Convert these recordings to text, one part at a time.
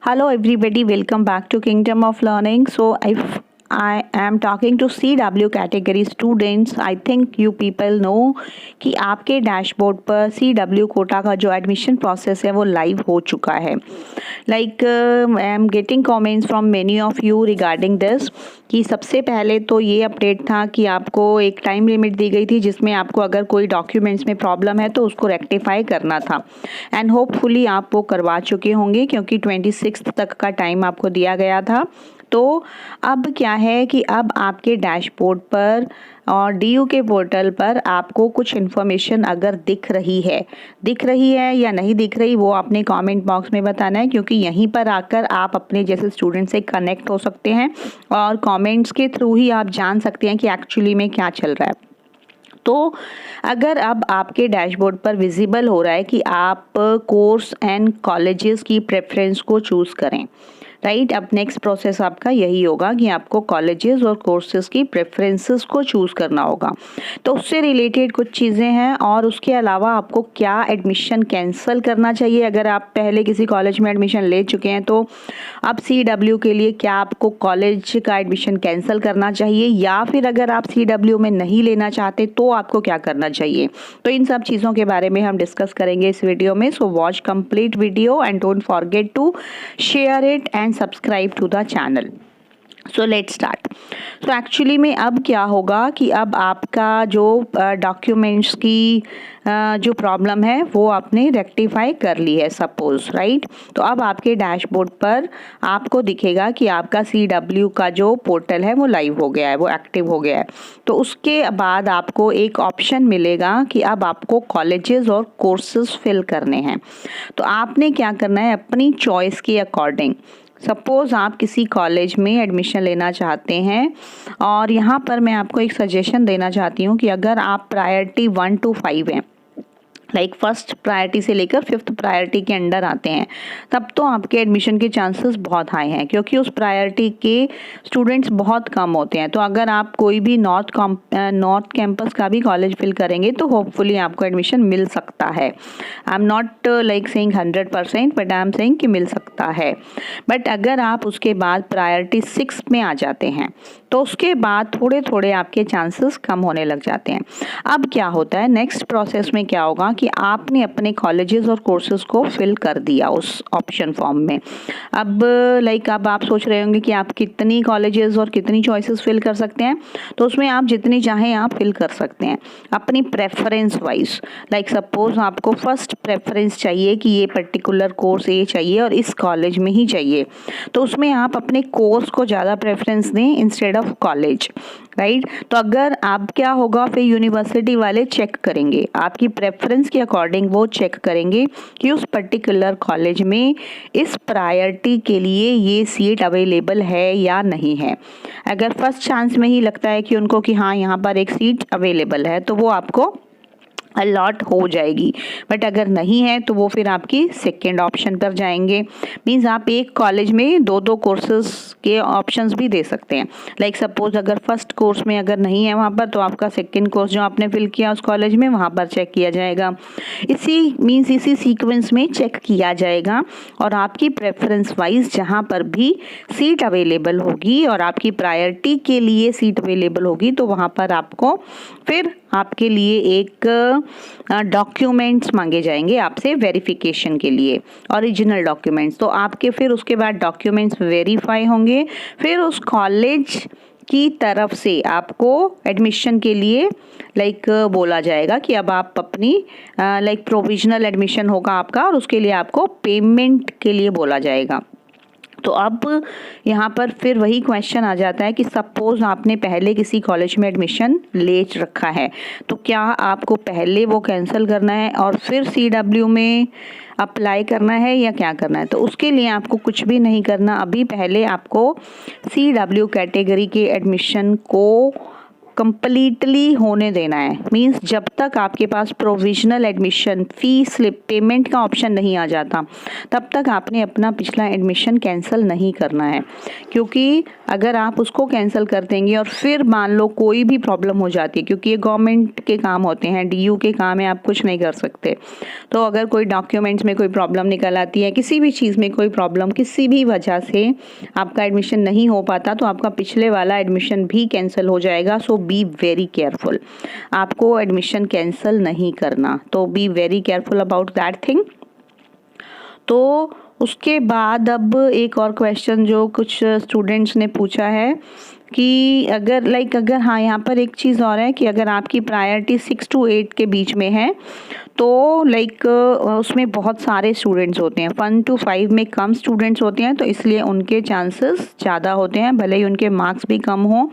Hello everybody, welcome back to Kingdom of Learning. So if I am talking to CW category students, I think you people know कि आपके dashboard पर CW Kota का जो admission process है वो live हो चुका है. Like I am getting comments from many of you regarding this कि सबसे पहले तो ये अपडेट था कि आपको एक टाइम लिमिट दी गई थी जिसमें आपको अगर कोई डॉक्यूमेंट्स में प्रॉब्लम है तो उसको रेक्टिफाई करना था एंड होपफुली आप वो करवा चुके होंगे क्योंकि 26 तक का टाइम आपको दिया गया था. तो अब क्या है कि अब आपके डैशबोर्ड पर और डीयू के पोर्टल पर आपको कुछ इन्फॉर्मेशन अगर दिख रही है या नहीं दिख रही वो आपने कमेंट बॉक्स में बताना है, क्योंकि यहीं पर आकर आप अपने जैसे स्टूडेंट से कनेक्ट हो सकते हैं और कमेंट्स के थ्रू ही आप जान सकते हैं कि एक्चुअली में क्या चल रहा है. तो अगर अब आपके डैशबोर्ड पर विजिबल हो रहा है कि आप कोर्स एंड कॉलेजेस की प्रेफरेंस को चूज़ करें, राइट. अब नेक्स्ट प्रोसेस आपका यही होगा कि आपको कॉलेजेस और कोर्सेज की प्रेफरेंसेस को चूज़ करना होगा. तो उससे रिलेटेड कुछ चीज़ें हैं और उसके अलावा आपको क्या एडमिशन कैंसिल करना चाहिए. अगर आप पहले किसी कॉलेज में एडमिशन ले चुके हैं तो अब CW के लिए क्या आपको कॉलेज का एडमिशन कैंसिल करना चाहिए, या फिर अगर आप CW में नहीं लेना चाहते तो आपको क्या करना चाहिए. तो इन सब चीज़ों के बारे में हम डिस्कस करेंगे इस वीडियो में. So watch complete video and don't forget to share it and subscribe to the channel. So let's start. So actually में अब क्या होगा कि अब आपका जो डॉक्यूमेंट्स की जो प्रॉब्लम है वो आपने रेक्टिफाई कर ली है सपोज, राइट. तो अब आपके डैशबोर्ड पर आपको दिखेगा कि आपका CW का जो पोर्टल है वो लाइव हो गया है, वो एक्टिव हो गया है. तो उसके बाद आपको एक ऑप्शन मिलेगा कि अब आपको कॉलेजेस और कोर्सेज फिल करने हैं. तो आपने क्या करना है, अपनी चॉइस के अकॉर्डिंग सपोज़ आप किसी कॉलेज में एडमिशन लेना चाहते हैं और यहाँ पर मैं आपको एक सजेशन देना चाहती हूँ कि अगर आप प्रायोरिटी 1 to 5 हैं, लाइक फर्स्ट प्रायोरिटी से लेकर 5th प्रायोरिटी के अंडर आते हैं, तब तो आपके एडमिशन के चांसेस बहुत हाई हैं क्योंकि उस प्रायोरिटी के स्टूडेंट्स बहुत कम होते हैं. तो अगर आप कोई भी नॉर्थ कैंपस का भी कॉलेज फिल करेंगे तो होपफुली आपको एडमिशन मिल सकता है. I am not like saying 100%, but I am saying कि मिल सकता है. बट अगर आप उसके बाद प्रायोरिटी 6 में आ जाते हैं तो उसके बाद थोड़े थोड़े आपके चांसेस कम होने लग जाते हैं. अब क्या होता है, नेक्स्ट प्रोसेस में क्या होगा कि आपने अपने कॉलेजेस और कोर्सेज को फिल कर दिया उस ऑप्शन फॉर्म में. अब अब आप सोच रहे होंगे कि आप कितनी कॉलेजेस और कितनी चॉइसेस फिल कर सकते हैं. तो उसमें आप जितनी चाहें आप फिल कर सकते हैं अपनी प्रेफरेंस वाइज. लाइक सपोज आपको फर्स्ट प्रेफरेंस चाहिए कि ये पर्टिकुलर कोर्स ये चाहिए और इस कॉलेज में ही चाहिए, तो उसमें आप अपने कोर्स को ज़्यादा प्रेफरेंस दें इंस्टेड ऑफ कॉलेज, राइट. तो अगर आप क्या होगा, फिर यूनिवर्सिटी वाले चेक करेंगे आपकी प्रेफरेंस के अकॉर्डिंग, वो चेक करेंगे कि उस पर्टिकुलर कॉलेज में इस प्रायोरिटी के लिए ये सीट अवेलेबल है या नहीं है. अगर फर्स्ट चांस में ही लगता है कि उनको कि हाँ यहाँ पर एक सीट अवेलेबल है तो वो आपको अलॉट हो जाएगी. बट अगर नहीं है तो वो फिर आपकी सेकेंड ऑप्शन पर जाएंगे. मींस आप एक कॉलेज में दो कोर्सेज के ऑप्शंस भी दे सकते हैं. लाइक सपोज अगर फर्स्ट कोर्स में अगर नहीं है वहाँ पर तो आपका सेकेंड कोर्स जो आपने फिल किया उस कॉलेज में वहाँ पर चेक किया जाएगा. इसी सीक्वेंस में चेक किया जाएगा और आपकी प्रेफरेंस वाइज जहाँ पर भी सीट अवेलेबल होगी और आपकी प्रायोरिटी के लिए सीट अवेलेबल होगी तो वहाँ पर आपको फिर आपके लिए एक डॉक्यूमेंट्स मांगे जाएंगे आपसे वेरिफिकेशन के लिए, ओरिजिनल डॉक्यूमेंट्स. तो आपके फिर उसके बाद डॉक्यूमेंट्स वेरीफाई होंगे, फिर उस कॉलेज की तरफ से आपको एडमिशन के लिए बोला जाएगा कि अब आप अपनी प्रोविजनल एडमिशन होगा आपका और उसके लिए आपको पेमेंट के लिए बोला जाएगा. तो अब यहाँ पर फिर वही क्वेश्चन आ जाता है कि सपोज आपने पहले किसी कॉलेज में एडमिशन ले रखा है तो क्या आपको पहले वो कैंसिल करना है और फिर CW में अप्लाई करना है या क्या करना है. तो उसके लिए आपको कुछ भी नहीं करना. अभी पहले आपको CW कैटेगरी के एडमिशन को कंप्लीटली होने देना है। मींस जब तक आपके पास provisional admission fee slip payment का ऑप्शन नहीं आ जाता तब तक आपने अपना पिछला एडमिशन कैंसिल नहीं करना है, क्योंकि अगर आप उसको कैंसिल कर देंगे और फिर मान लो कोई भी प्रॉब्लम हो जाती है, क्योंकि ये गवर्नमेंट के काम होते हैं, DU के काम है, आप कुछ नहीं कर सकते। तो अगर कोई डॉक्यूमेंट्स में कोई प्रॉब्लम निकल आती है, किसी भी चीज़ में कोई प्रॉब्लम, किसी भी वजह से आपका एडमिशन नहीं हो पाता तो आपका पिछले वाला एडमिशन भी कैंसिल हो जाएगा। सो बी वेरी केयरफुल, आपको एडमिशन कैंसिल नहीं करना, तो be very careful about that thing. तो उसके बाद अब एक और क्वेश्चन जो कुछ स्टूडेंट्स ने पूछा है कि अगर हाँ, यहाँ पर एक चीज़ और है कि अगर आपकी प्रायोरिटी 6 to 8 के बीच में है तो उसमें बहुत सारे स्टूडेंट्स होते हैं, 1 to 5 में कम स्टूडेंट्स होते हैं, तो इसलिए उनके चांसेस ज़्यादा होते हैं, भले ही उनके मार्क्स भी कम हो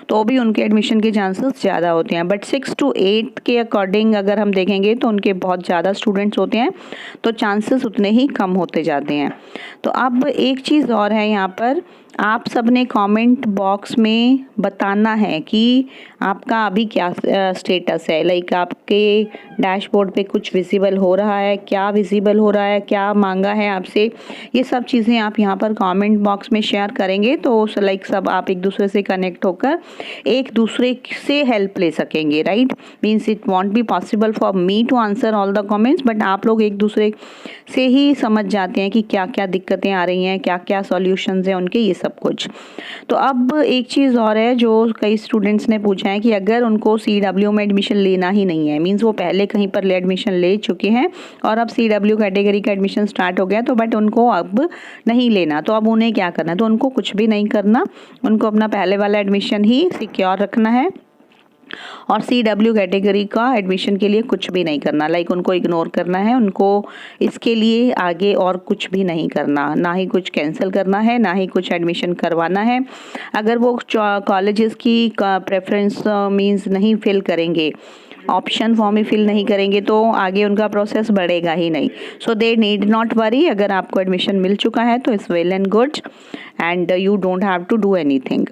तो भी उनके एडमिशन के चांसेस ज़्यादा होते हैं। बट 6 to 8 के अकॉर्डिंग अगर हम देखेंगे तो उनके बहुत ज़्यादा स्टूडेंट्स होते हैं, तो चांसेस उतने ही कम होते जाते हैं। तो अब एक चीज़ और है, यहाँ पर आप सब ने कमेंट बॉक्स में बताना है कि आपका अभी क्या स्टेटस है, लाइक आपके डैशबोर्ड पे कुछ विजिबल हो रहा है, क्या विजिबल हो रहा है, क्या मांगा है आपसे, ये सब चीज़ें आप यहाँ पर कमेंट बॉक्स में शेयर करेंगे तो लाइक सब आप एक दूसरे से कनेक्ट होकर एक दूसरे से हेल्प ले सकेंगे, right. Means it won't be possible for me to answer all the comments, but आप लोग एक दूसरे से ही समझ जाते हैं कि क्या क्या दिक्कतें आ रही हैं, क्या क्या सॉल्यूशंस हैं उनके, ये सब कुछ। तो अब एक चीज़ और है जो कई स्टूडेंट्स ने पूछा है कि अगर उनको CW में एडमिशन लेना ही नहीं है, मीन्स वो पहले कहीं पर एडमिशन ले चुके हैं और अब CW कैटेगरी का एडमिशन स्टार्ट हो गया, तो बट उनको अब नहीं लेना, तो अब उन्हें क्या करना है, तो उनको कुछ भी नहीं करना, उनको अपना पहले वाला एडमिशन ही सिक्योर रखना है और CW कैटेगरी का एडमिशन के लिए कुछ भी नहीं करना, लाइक उनको इग्नोर करना है, उनको इसके लिए आगे और कुछ भी नहीं करना, ना ही कुछ कैंसिल करना है, ना ही कुछ एडमिशन करवाना है। अगर वो कॉलेजेस की प्रेफरेंस मींस नहीं फिल करेंगे, ऑप्शन फॉर्म ही फिल नहीं करेंगे तो आगे उनका प्रोसेस बढ़ेगा ही नहीं। So they need not worry, अगर आपको एडमिशन मिल चुका है तो it's well and good and you don't have to do anything.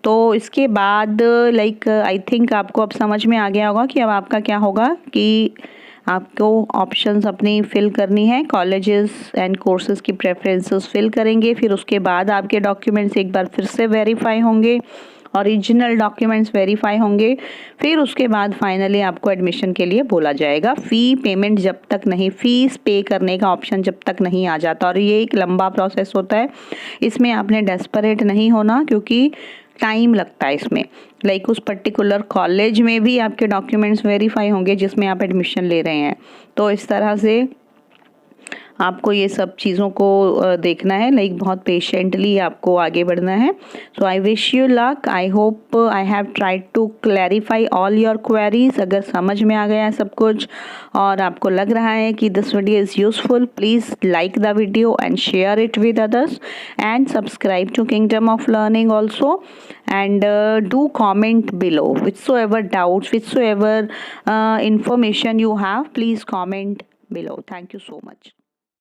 तो इसके बाद लाइक आई थिंक आपको अब समझ में आ गया होगा कि अब आपका क्या होगा कि आपको ऑप्शंस अपनी फिल करनी है, कॉलेजेस एंड कोर्सेज की प्रेफरेंसेस फिल करेंगे, फिर उसके बाद आपके डॉक्यूमेंट्स एक बार फिर से वेरीफाई होंगे, ओरिजिनल डॉक्यूमेंट्स वेरीफाई होंगे, फिर उसके बाद फाइनली आपको एडमिशन के लिए बोला जाएगा। फ़ी पेमेंट जब तक नहीं, फ़ीस पे करने का ऑप्शन जब तक नहीं आ जाता, और ये एक लंबा प्रोसेस होता है, इसमें आपने डेस्परेट नहीं होना क्योंकि टाइम लगता है इसमें। लाइक उस पर्टिकुलर कॉलेज में भी आपके डॉक्यूमेंट्स वेरीफाई होंगे जिसमें आप एडमिशन ले रहे हैं, तो इस तरह से आपको ये सब चीज़ों को देखना है, लाइक बहुत पेशेंटली आपको आगे बढ़ना है। So I wish you luck, I hope I have tried to clarify all your queries. अगर समझ में आ गया है सब कुछ और आपको लग रहा है कि this video is useful, please like the video and share it with others and subscribe to kingdom of learning also and do comment below whichsoever doubts, whichsoever information you have, please comment below. Thank you so much.